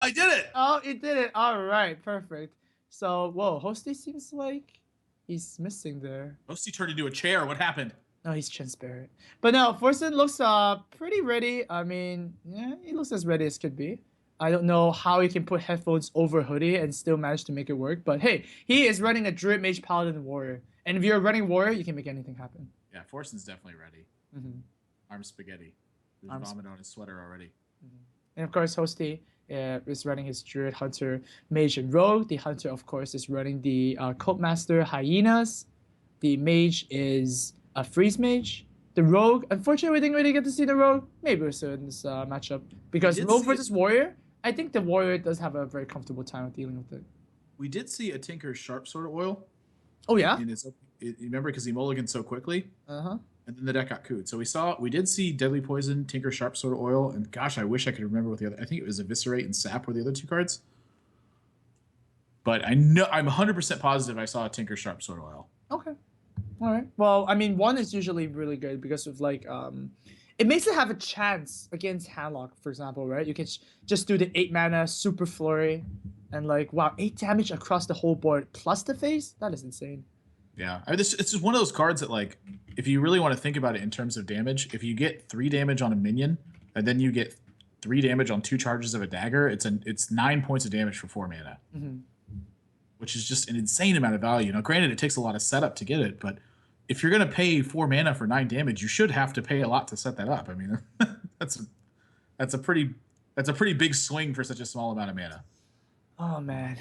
I did it. Oh, it did it. All right, perfect. So, whoa, Hosty seems like he's missing there. Hosty turned into a chair. What happened? No, he's transparent. But no, Forsen looks pretty ready. I mean, yeah, he looks as ready as could be. I don't know how he can put headphones over hoodie and still manage to make it work. But hey, he is running a Druid Mage Paladin Warrior. And if you're running Warrior, you can make anything happen. Yeah, Forsen's definitely ready. Mm-hmm. Arm spaghetti. There's Arms. vomit on his sweater already. Mm-hmm. And of course, Hosty is running his Druid Hunter Mage and Rogue. The Hunter, of course, is running the Cult Master Hyenas. The Mage is a Freeze Mage. The Rogue, unfortunately, we didn't really get to see the Rogue. Maybe we'll see it in this matchup. Because Rogue versus Warrior, I think the Warrior does have a very comfortable time of dealing with it. We did see a Tinker's Sharp Sword Oil. Oh, yeah? Remember, because he mulliganed so quickly? Uh-huh. And then the deck got cooed. So we did see Deadly Poison, Tinker Sharp Sword Oil, and gosh, I wish I could remember what the other. I think it was Eviscerate and Sap were the other two cards. But I'm 100% positive I saw a Tinker Sharp Sword Oil. Okay. All right. Well, I mean, one is usually really good because of like it makes it have a chance against Handlock, for example, right? You can just do the 8 mana super flurry, and like wow, 8 damage across the whole board plus the face. That is insane. Yeah, it's just one of those cards that, like, if you really want to think about it in terms of damage, if you get 3 damage on a minion, and then you get 3 damage on 2 charges of a dagger, it's 9 points of damage for 4 mana, which is just an insane amount of value. Now, granted, it takes a lot of setup to get it, but if you're gonna pay 4 mana for 9 damage, you should have to pay a lot to set that up. I mean, that's a pretty big swing for such a small amount of mana. Oh man.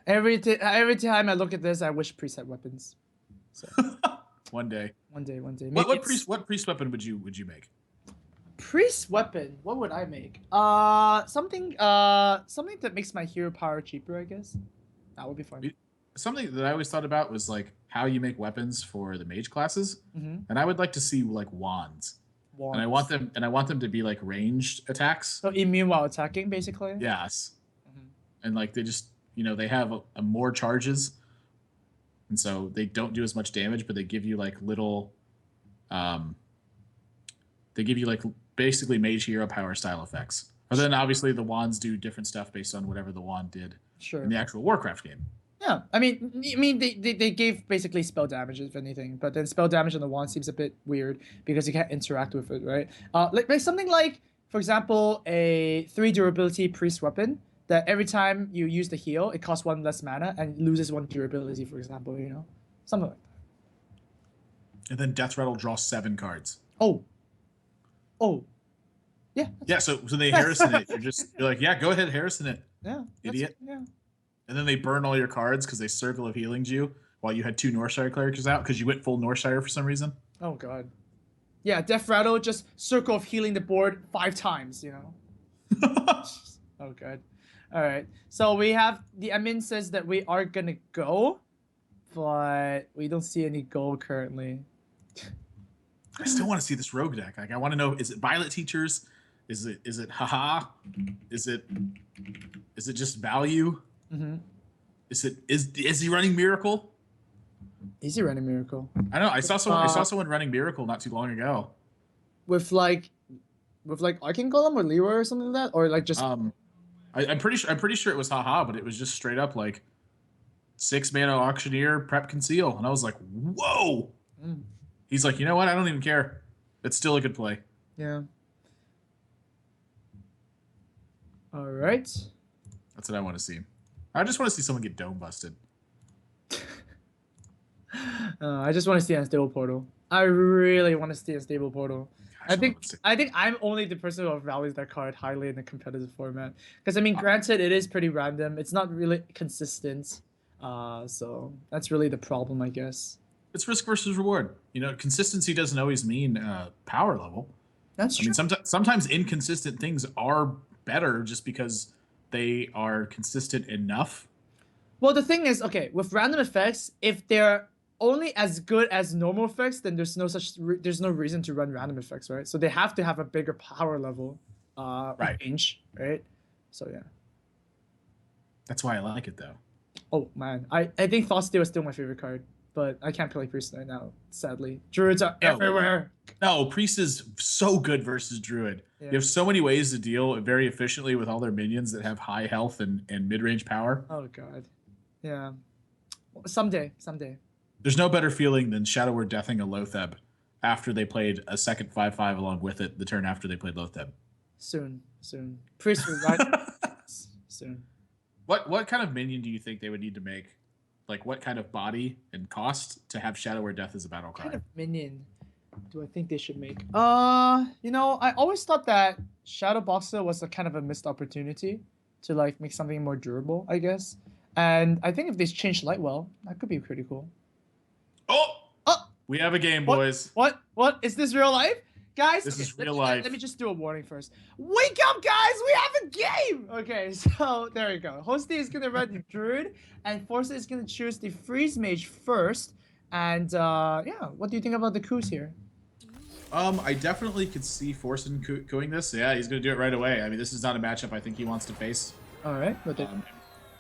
Every time I look at this, I wish priest had weapons. So One day. one day. What priest weapon would you make? Priest weapon? What would I make? Something that makes my hero power cheaper, I guess. That would be fun. Something that I always thought about was like how you make weapons for the mage classes, and I would like to see like wands. And I want them to be like ranged attacks. So immune while attacking, basically. Yes. And like they just they have a more charges, and so they don't do as much damage, but they give you like little, they give you like basically mage hero power style effects. But then obviously the wands do different stuff based on whatever the wand did in the actual Warcraft game. Yeah, I mean, they gave basically spell damage if anything, but then spell damage on the wand seems a bit weird because you can't interact with it, right? Like something like, for example, a 3 durability priest weapon that every time you use the heal, it costs 1 less mana and loses 1 durability, for example, something like that. And then Death Rattle draws 7 cards. Oh, yeah. So they Harrison it. You're like, yeah, go ahead, Harrison it. Yeah, idiot. Yeah. And then they burn all your cards because they Circle of Healinged you while you had 2 Northshire Cleric's out because you went full Northshire for some reason. Oh, God. Yeah, Death Rattle, just Circle of Healing the board 5 times, Oh, God. All right. So we have the admin says that we are going to go, but we don't see any gold currently. I still want to see this rogue deck. Like, I want to know, is it Violet Teachers? Is it haha? Is it just value? Is he running Miracle? Is he running Miracle? I know. I saw someone running Miracle not too long ago. With Arcane Golem or Leroy or something like that, or like just. I'm pretty sure it was haha, but it was just straight up like 6 mana Auctioneer, Prep, Conceal, and I was like, whoa. He's like, you know what? I don't even care. It's still a good play. Yeah. All right. That's what I want to see. I just want to see someone get dome busted. I just want to see Unstable Portal. I really want to see Unstable Portal. Gosh, I think I'm only the person who values that card highly in the competitive format. Because I mean, granted, it is pretty random. It's not really consistent. So that's really the problem, I guess. It's risk versus reward. Consistency doesn't always mean power level. That's true. I mean, sometimes inconsistent things are better just because they are consistent enough. Well, the thing is, okay, with random effects, if they're only as good as normal effects, then there's no reason to run random effects, right? So they have to have a bigger power level range, right? So yeah. That's why I like it though. Oh man, I think Thought Steal is still my favorite card. but I can't play Priest right now, sadly. Druids are No. everywhere. No, Priest is so good versus Druid. Yeah. You have so many ways to deal very efficiently with all their minions that have high health and mid-range power. Oh god. Yeah. Someday. There's no better feeling than Shadow Word deathing a Lotheb after they played a second 5/5 along with it the turn after they played Lotheb. Soon. Priest will ride soon. What kind of minion do you think they would need to make? Like what kind of body and cost to have Shadow Word Death as a battle cry? What kind of minion do I think they should make? I always thought that Shadow Boxer was a kind of a missed opportunity to like make something more durable, I guess. And I think if they change Lightwell, that could be pretty cool. Oh! We have a game, boys. What? Is this real life? Guys, this is real life. Let me just do a warning first. Wake up, guys! We have a game! Okay, so there you go. Hosty is going to run the Druid, and Forsen is going to choose the Freeze Mage first. And, yeah, what do you think about the coups here? I definitely could see Forsen cooing this. Yeah, he's going to do it right away. I mean, this is not a matchup I think he wants to face. All right.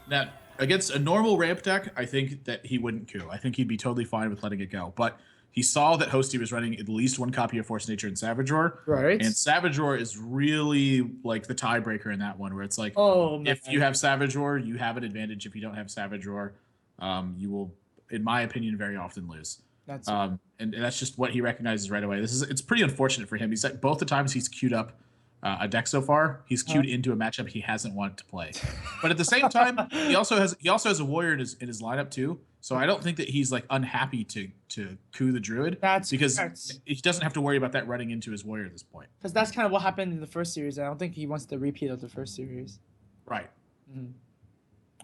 Now, against a normal ramp deck, I think that he wouldn't coup. I think he'd be totally fine with letting it go. But he saw that Hosty was running at least one copy of Force Nature in Savage Roar. Right. And Savage Roar is really like the tiebreaker in that one, where it's like, if you have Savage Roar, you have an advantage. If you don't have Savage Roar, you will, in my opinion, very often lose. That's and that's just what he recognizes right away. It's pretty unfortunate for him. He's like both the times he's queued up a deck so far, he's queued into a matchup he hasn't wanted to play. But at the same time, he also has a warrior in his lineup too. So I don't think that he's like unhappy to coup the Druid. Because he doesn't have to worry about that running into his warrior at this point. Because that's kind of what happened in the first series. I don't think he wants the repeat of the first series. Right. Mm-hmm.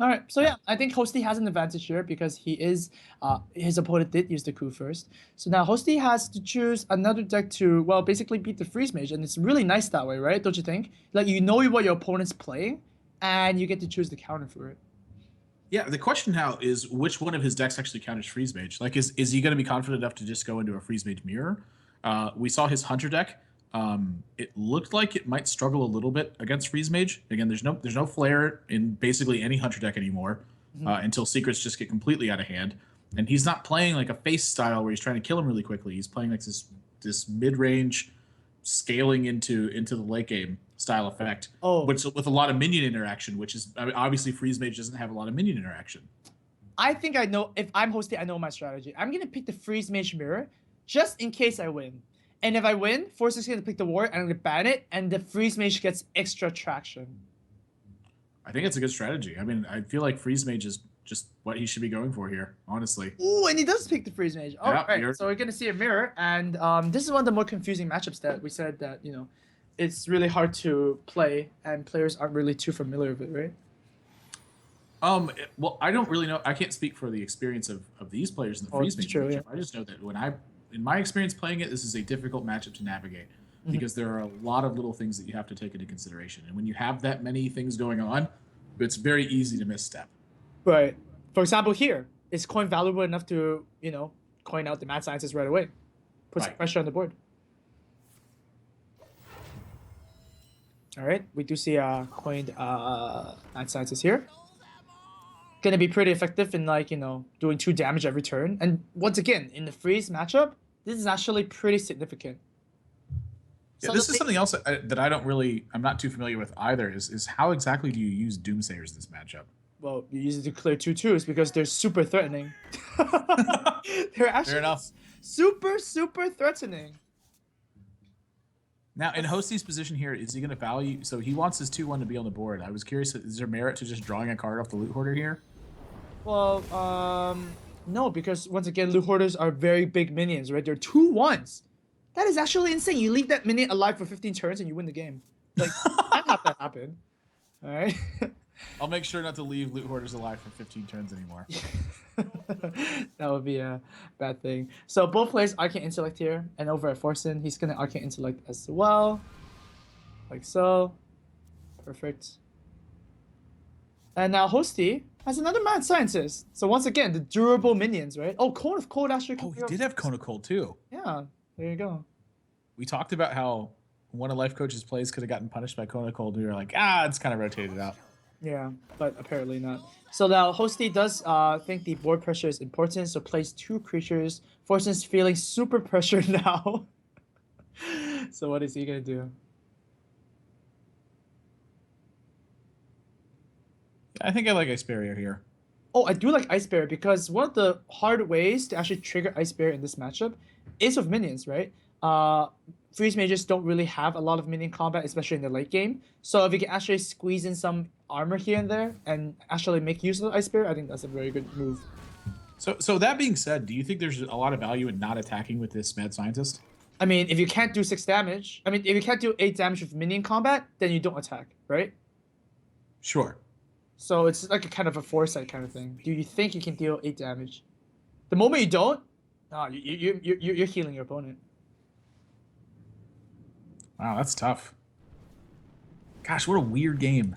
All right, so yeah, I think Hosty has an advantage here because he is, his opponent did use the coup first. So now Hosty has to choose another deck to, well, basically beat the Freeze Mage, and it's really nice that way, right? Don't you think? Like, you know what your opponent's playing, and you get to choose the counter for it. Yeah, the question now is which one of his decks actually counters Freeze Mage? Like, is he going to be confident enough to just go into a Freeze Mage mirror? We saw his Hunter deck. It looked like it might struggle a little bit against Freeze Mage. Again, there's no flare in basically any Hunter deck anymore until Secrets just get completely out of hand. And he's not playing like a face style where he's trying to kill him really quickly. He's playing like this mid-range scaling into the late game style effect, but with a lot of minion interaction, which is, I mean, obviously Freeze Mage doesn't have a lot of minion interaction. I think I know, if I'm Hosty, I know my strategy. I'm going to pick the Freeze Mage mirror just in case I win. And if I win, Forsen's going to pick the warrior, and I'm going to ban it, and the Freeze Mage gets extra traction. I think it's a good strategy. I mean, I feel like Freeze Mage is just what he should be going for here, honestly. Ooh, and he does pick the Freeze Mage. All right, so we're going to see a mirror, and this is one of the more confusing matchups that we said that, you know, it's really hard to play, and players aren't really too familiar with it, right? Well, I don't really know. I can't speak for the experience of these players in the Freeze Mage matchup. I just know that in my experience playing it, this is a difficult matchup to navigate because there are a lot of little things that you have to take into consideration. And when you have that many things going on, it's very easy to misstep. Right. For example, here, is coin valuable enough to, you know, coin out the Mad Scientist right away? Put some pressure on the board. All right, we do see coined Mad Scientist here. Gonna be pretty effective in, like, you know, doing 2 damage every turn. And once again, in the freeze matchup, this is actually pretty significant. Yeah, so this is something else that I'm not too familiar with either, is how exactly do you use Doomsayers in this matchup? Well, you use it to clear 2/2s because they're super threatening. They're actually fair enough. Super threatening. Now, in Hosty's position here, is he going to value... So he wants his 2/1 to be on the board. I was curious, is there merit to just drawing a card off the Loot Hoarder here? Well, no, because once again, Loot Hoarders are very big minions, right? They're 2/1s. That is actually insane. You leave that minion alive for 15 turns and you win the game. Like, I've had that happen. All right? I'll make sure not to leave Loot Hoarders alive for 15 turns anymore. That would be a bad thing. So both players Arcane Intellect here, and over at Forsen, he's gonna Arcane Intellect as well. Like so. Perfect. And now Hosty has another Mad Scientist. So once again, the durable minions, right? Oh, Cone of Cold actually. Oh, he did have Cone of Cold too. Yeah, there you go. We talked about how one of Life Coach's plays could have gotten punished by Cone of Cold. We were like, it's kind of rotated out. Yeah, but apparently not. So now Hosty does think the board pressure is important, so plays 2 creatures. Forsen's feeling super pressured now. So what is he gonna do? I think I like Ice Barrier here. Oh, I do like Ice Bear because one of the hard ways to actually trigger Ice Bear in this matchup is with minions, right? Freeze mages don't really have a lot of minion combat, especially in the late game. So if you can actually squeeze in some armor here and there and actually make use of the Ice Bear, I think that's a very good move. So that being said, do you think there's a lot of value in not attacking with this mad scientist? I mean, if you can't do 6 damage, I mean, if you can't do 8 damage with minion combat, then you don't attack, right? Sure. So it's like a kind of a foresight kind of thing. Do you think you can deal 8 damage? The moment you don't, you're healing your opponent. Wow, that's tough. Gosh, what a weird game.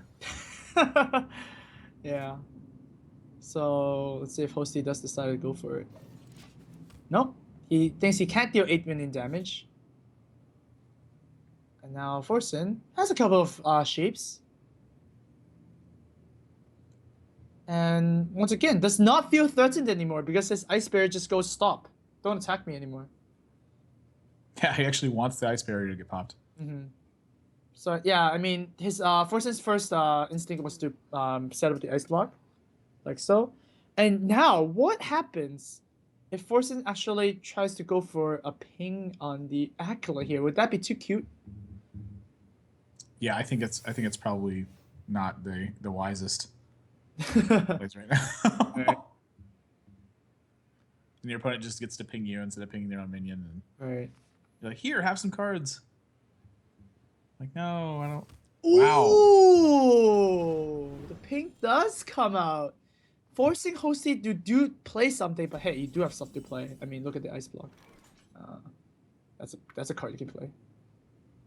Yeah. So let's see if Hosty does decide to go for it. Nope. He thinks he can't deal 8 million damage. And now Forsen has a couple of shapes. And once again, does not feel threatened anymore because his Ice Bear just goes, stop. Don't attack me anymore. Yeah, he actually wants the Ice Barrier to get popped. Mm-hmm. So yeah, I mean, his Forsen's first instinct was to set up the ice block, like so. And now, what happens if Forsen actually tries to go for a ping on the Acolyte here? Would that be too cute? Yeah, I think it's probably not the wisest place right now. Right. And your opponent just gets to ping you instead of pinging their own minion, and Right. you're like, here, have some cards. Like, no, I don't. Wow. Wow. Ooh, the pink does come out. Forcing Hosty to do play something, but hey, you do have stuff to play. I mean, look at the ice block. That's a card you can play.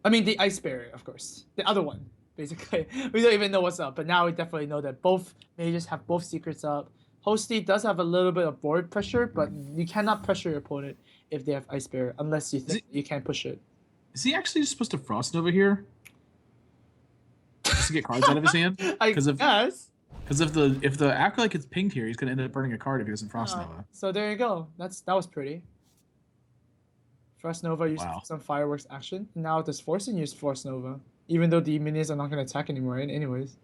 I mean, the Ice Barrier, of course. The other one, basically. We don't even know what's up, but now we definitely know that both mages have both secrets up. Hosty does have a little bit of board pressure, but you cannot pressure your opponent if they have Ice Barrier, unless you think you can push it. Is he actually just supposed to Frost Nova here? Just to get cards out of his hand? I guess. Because if the Acolyte gets pinged here, he's gonna end up burning a card if he doesn't Frost Nova. So there you go. That was pretty. Frost Nova used some fireworks action. Now does Forsen use Frost Nova, even though the minions are not gonna attack anymore. Anyways,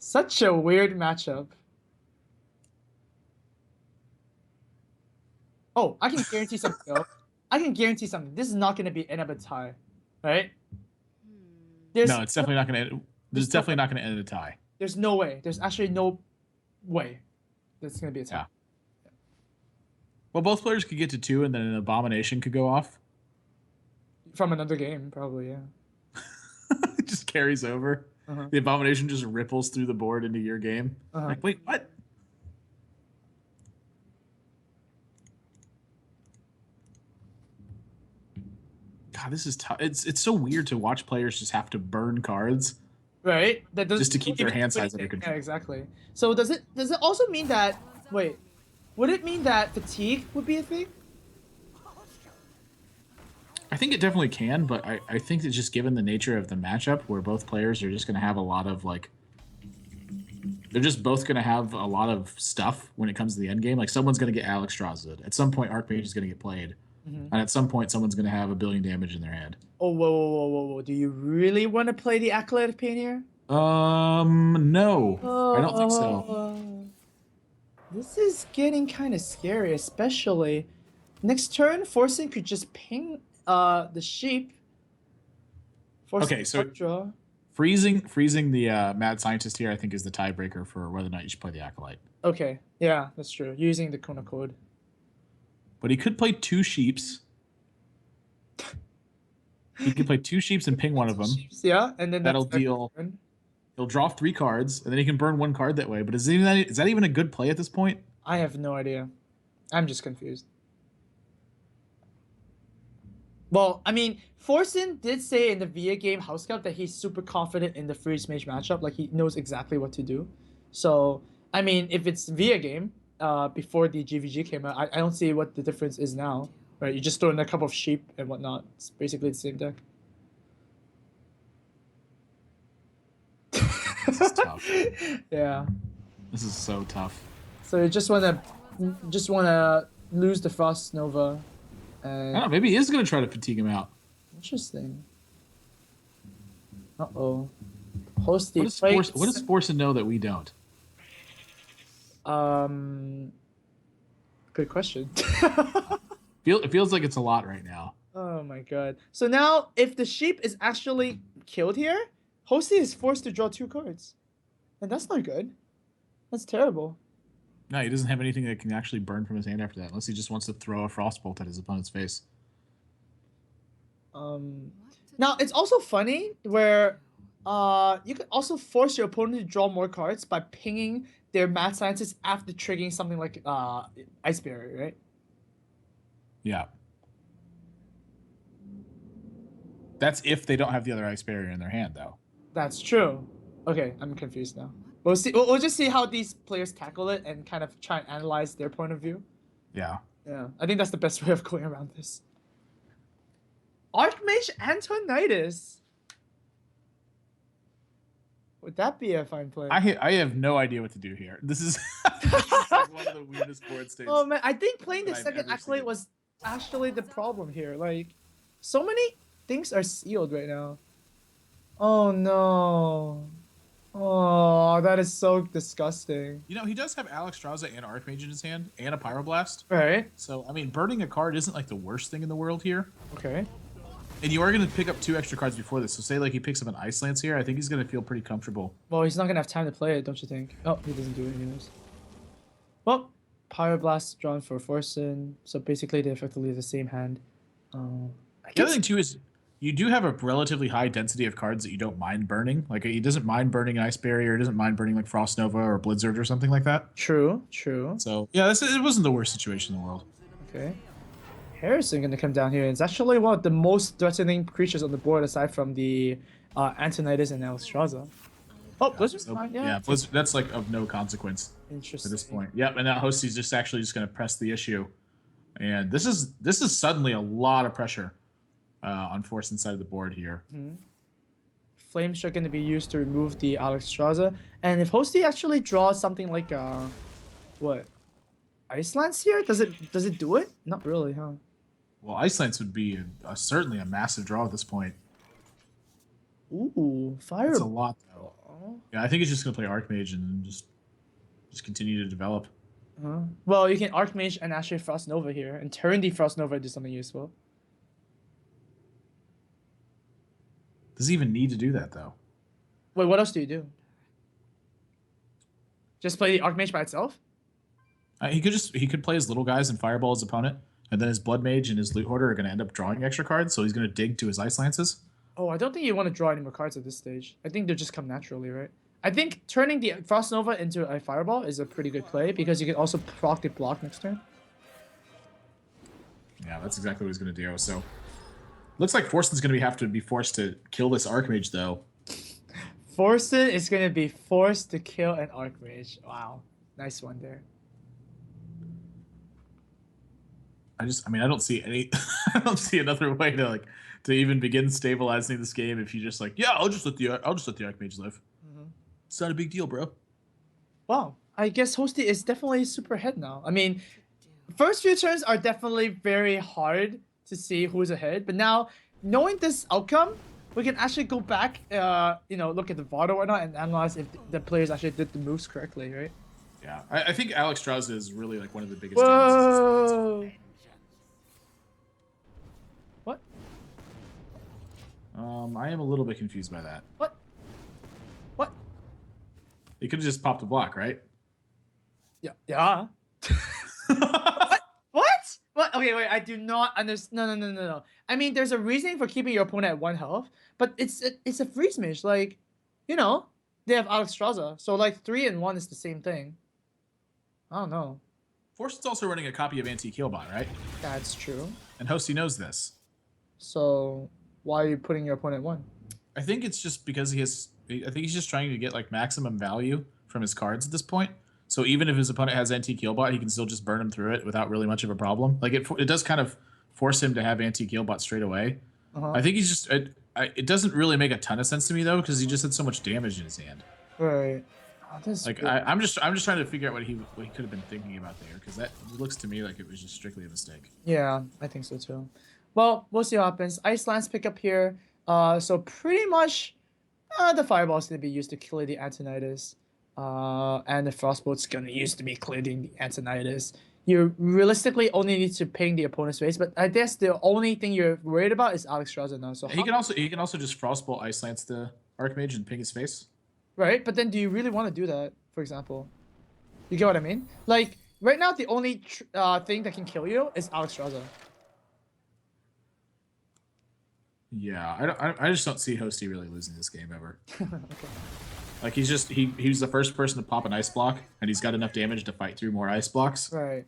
such a weird matchup. Oh, I can guarantee something though. I can guarantee something. This is not gonna be end up a tie, right? No, it's definitely not gonna. There's definitely not gonna end a tie. There's no way. There's actually no way that's gonna be a tie. Yeah. Well, both players could get to 2, and then an abomination could go off. From another game, probably, yeah. It just carries over. The abomination just ripples through the board into your game. Like, wait, what? God, this is tough. It's so weird to watch players just have to burn cards. Right. That just to keep their hand size under control. Yeah, exactly. So does it also mean that would it mean that fatigue would be a thing? I think it definitely can, but I think that just given the nature of the matchup where both players are just gonna have a lot of they're just both gonna have a lot of stuff when it comes to the end game. Like someone's gonna get Alex Strazid. At some point Archmage is gonna get played. And at some point someone's gonna have 1 billion damage in their hand. Oh, whoa. Do you really want to play the Acolyte of Pain here? No. I don't think so. This is getting kind of scary, especially next turn, Forsen could just ping the sheep. Okay, so draw. freezing the mad scientist here, I think, is the tiebreaker for whether or not you should play the Acolyte. Okay, yeah, that's true. Using the Kona code. But he could play 2 sheeps. He could play 2 sheeps and ping one of them. Yeah, and then that'll deal. He'll draw 3 cards, and then he can burn 1 card that way. But is that even a good play at this point? I have no idea. I'm just confused. Well, I mean, Forsen did say in the VIA game House Cup that he's super confident in the Freeze Mage matchup. Like, he knows exactly what to do. So, I mean, if it's VIA game, before the GVG came out, I don't see what the difference is now. Right? You just throw in a couple of sheep and whatnot. It's basically the same deck. This is tough. Yeah. This is so tough. So you just wanna lose the Frost Nova. I don't know, maybe he is gonna try to fatigue him out. Interesting. Uh-oh. Hosty. What does Forsen know that we don't? Good question. It feels like it's a lot right now. Oh my god. So now, if the sheep is actually killed here, Hosty is forced to draw 2 cards. And that's not good. That's terrible. No, he doesn't have anything that can actually burn from his hand after that, unless he just wants to throw a Frostbolt at his opponent's face. Now, it's also funny where you can also force your opponent to draw more cards by pinging their mad scientist after triggering something like Ice Barrier, right? Yeah. That's if they don't have the other Ice Barrier in their hand, though. That's true. Okay, I'm confused now. We'll see. We'll just see how these players tackle it and kind of try and analyze their point of view. Yeah. Yeah, I think that's the best way of going around this. Archmage Antonitis. Would that be a fine play? I have no idea what to do here. This is like one of the weirdest board states. Oh man, I think playing the I've second ever acolyte seen. was actually the problem here. Like, so many things are sealed right now. Oh no. Oh, that is so disgusting. You know, he does have Alexstrasza and Archmage in his hand, and a Pyroblast. Right. So, I mean, burning a card isn't like the worst thing in the world here. Okay. And you are going to pick up 2 extra cards before this. So say like he picks up an Ice Lance here, I think he's going to feel pretty comfortable. Well, he's not going to have time to play it, don't you think? Oh, he doesn't do it anyways. Well, Pyroblast drawn for Forsen. So basically, they're effectively the same hand. The other thing, too, is you do have a relatively high density of cards that you don't mind burning. Like, he doesn't mind burning an Ice Barrier. He doesn't mind burning, like, Frost Nova or Blizzard or something like that. True, true. So, yeah, it wasn't the worst situation in the world. Okay. Harrison going to come down here. It's actually one of the most threatening creatures on the board aside from the Antonitis and Alexstrasza. Oh, Blizzard's fine, yeah. Yeah, Blizzard, that's, like, of no consequence Interesting. at this point. Yep, and now Hosty's just actually just going to press the issue. And this is suddenly a lot of pressure on Forsen's side of the board here. Flames are going to be used to remove the Alexstrasza. And if Hosty actually draws something like what? Ice Lance here? Does it do it? Not really, huh? Well, Ice Lance would be certainly a massive draw at this point. Ooh, fire. That's a lot, though. Yeah, I think he's just going to play Archmage and just continue to develop. Well, you can Archmage and actually Frost Nova here and turn the Frost Nova into something useful. Does he even need to do that, though? Wait, what else do you do? Just play the Archmage by itself? He could play his little guys and fireball his opponent, and then his Blood Mage and his Loot Hoarder are going to end up drawing extra cards, so he's going to dig to his Ice Lances. Oh, I don't think you want to draw any more cards at this stage. I think they'll just come naturally, right? I think turning the Frost Nova into a Fireball is a pretty good play because you can also proc the block next turn. Yeah, that's exactly what he's going to do. So, looks like Forsen's going to have to be forced to kill this Archmage, though. Forsen is going to be forced to kill an Archmage. Wow. Nice one there. I don't see I don't see another way to even begin stabilizing this game if you just I'll just let the Archmage live. It's not a big deal, bro. Wow. I guess Hosty is definitely super ahead now. I mean, first few turns are definitely very hard to see who's ahead, but now knowing this outcome, we can actually go back, look at the VOD or whatnot and analyze if the players actually did the moves correctly, right? Yeah, I think Alexstrasza is really one of the biggest. Whoa! What? I am a little bit confused by that. What? What? You could have just popped a block, right? Yeah. Yeah. What? What? Okay, wait. I do not understand. No. I mean, there's a reasoning for keeping your opponent at 1 health, but it's a freeze mage. Like, they have Alexstrasza, so 3 and 1 is the same thing. I don't know. Forsen's also running a copy of Anti-Killbot, right? That's true. And Hosty knows this. So why are you putting your opponent at 1? I think it's just because I think he's just trying to get maximum value from his cards at this point. So even if his opponent has Anti-Killbot, he can still just burn him through it without really much of a problem. It does kind of force him to have Anti-Killbot straight away. I think he's just it doesn't really make a ton of sense to me though because he just had so much damage in his hand. Right. Oh, this is Like weird. I'm just trying to figure out what he could have been thinking about there, because that looks to me like it was just strictly a mistake. Yeah, I think so too. Well, we'll see what happens. Iceland's pick up here. So pretty much, the fireball's gonna be used to clear the Antonidas. And the frostbolt's gonna use to be clearing the Antonidas. You realistically only need to ping the opponent's face, but I guess the only thing you're worried about is Alex Strauza now. So He can also just frostbolt ice lance the Archmage and ping his face. right, but then do you really want to do that? For example, you get what I mean? Like right now, the only thing that can kill you is Alex Strauza. Yeah, I just don't see Hosty really losing this game ever. Okay. Like he's the first person to pop an ice block, and he's got enough damage to fight through more ice blocks. Right.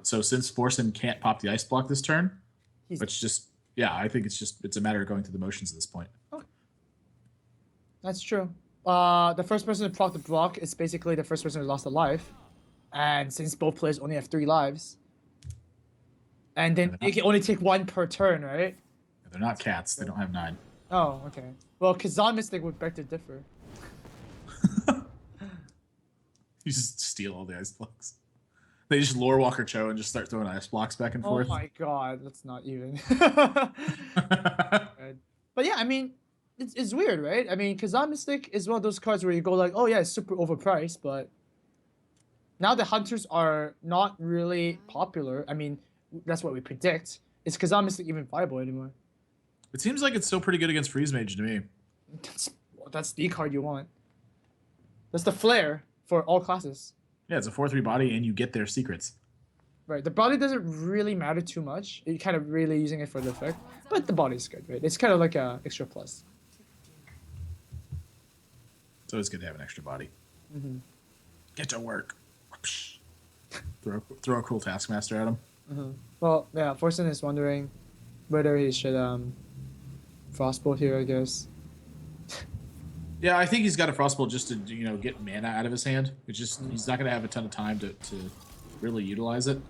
So since Forsen can't pop the ice block this turn, which just I think it's a matter of going through the motions at this point. Okay. That's true. The first person to proc the block is basically the first person who lost a life, and since both players only have 3 lives, and then you can only take 1 per turn, right? They're not cats. They don't have 9. Oh, okay. Well, Kazan Mystic would beg to differ. You just steal all the ice blocks. They just lore Walker Cho and just start throwing ice blocks back and forth. Oh my god, that's not even. But yeah, I mean, it's weird, right? I mean, Kazan Mystic is one of those cards where you go like, oh yeah, it's super overpriced, but now the hunters are not really popular. I mean, that's what we predict. Is Kazan Mystic even viable anymore? It seems like it's still pretty good against Freeze Mage to me. That's the card you want. That's the flair for all classes. Yeah, it's a 4/3 body, and you get their secrets. Right, the body doesn't really matter too much. You're kind of really using it for the effect, but the body's good, right? It's kind of like a extra plus. It's always good to have an extra body. Mm-hmm. Get to work. Throw a cool Taskmaster at him. Mm-hmm. Well, yeah, Forsen is wondering whether he should Frostbolt here, I guess. Yeah, I think he's got a Frostbolt just to get mana out of his hand. It's just he's not going to have a ton of time to really utilize it.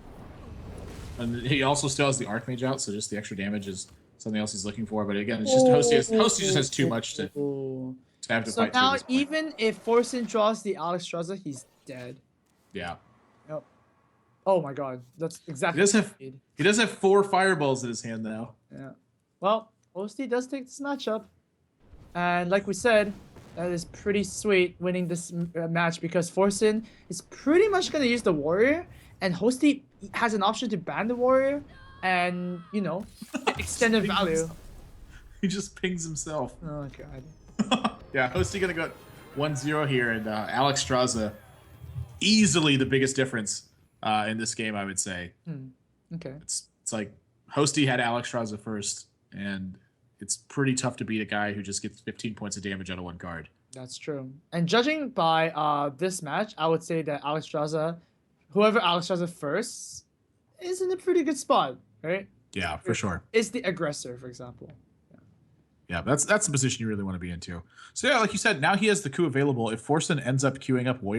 And he also still has the Archmage out, so just the extra damage is something else he's looking for. But again, it's just Hosty just has too much to have to fight. So now, even if Forsen draws the Alex Strauza, he's dead. Yeah. Yep. Oh my god, that's exactly. He does have 4 fireballs in his hand now. Yeah. Well, Hosty does take this matchup, and like we said, that is pretty sweet winning this match because Forsen is pretty much gonna use the warrior, and Hosty has an option to ban the warrior, and get extended value. He just pings himself. Oh god. Yeah, Hosty gonna go 1-0 here, and Alex Strauza easily the biggest difference in this game, I would say. Okay. It's like Hosty had Alex Strauza first, and it's pretty tough to beat a guy who just gets 15 points of damage out of 1 card. That's true. And judging by this match, I would say that whoever Alex Strauza first, is in a pretty good spot, right? Yeah, for sure. Is the aggressor, for example. Yeah, that's the position you really want to be into. So yeah, like you said, now he has the coup available. If Forsen ends up queuing up Warrior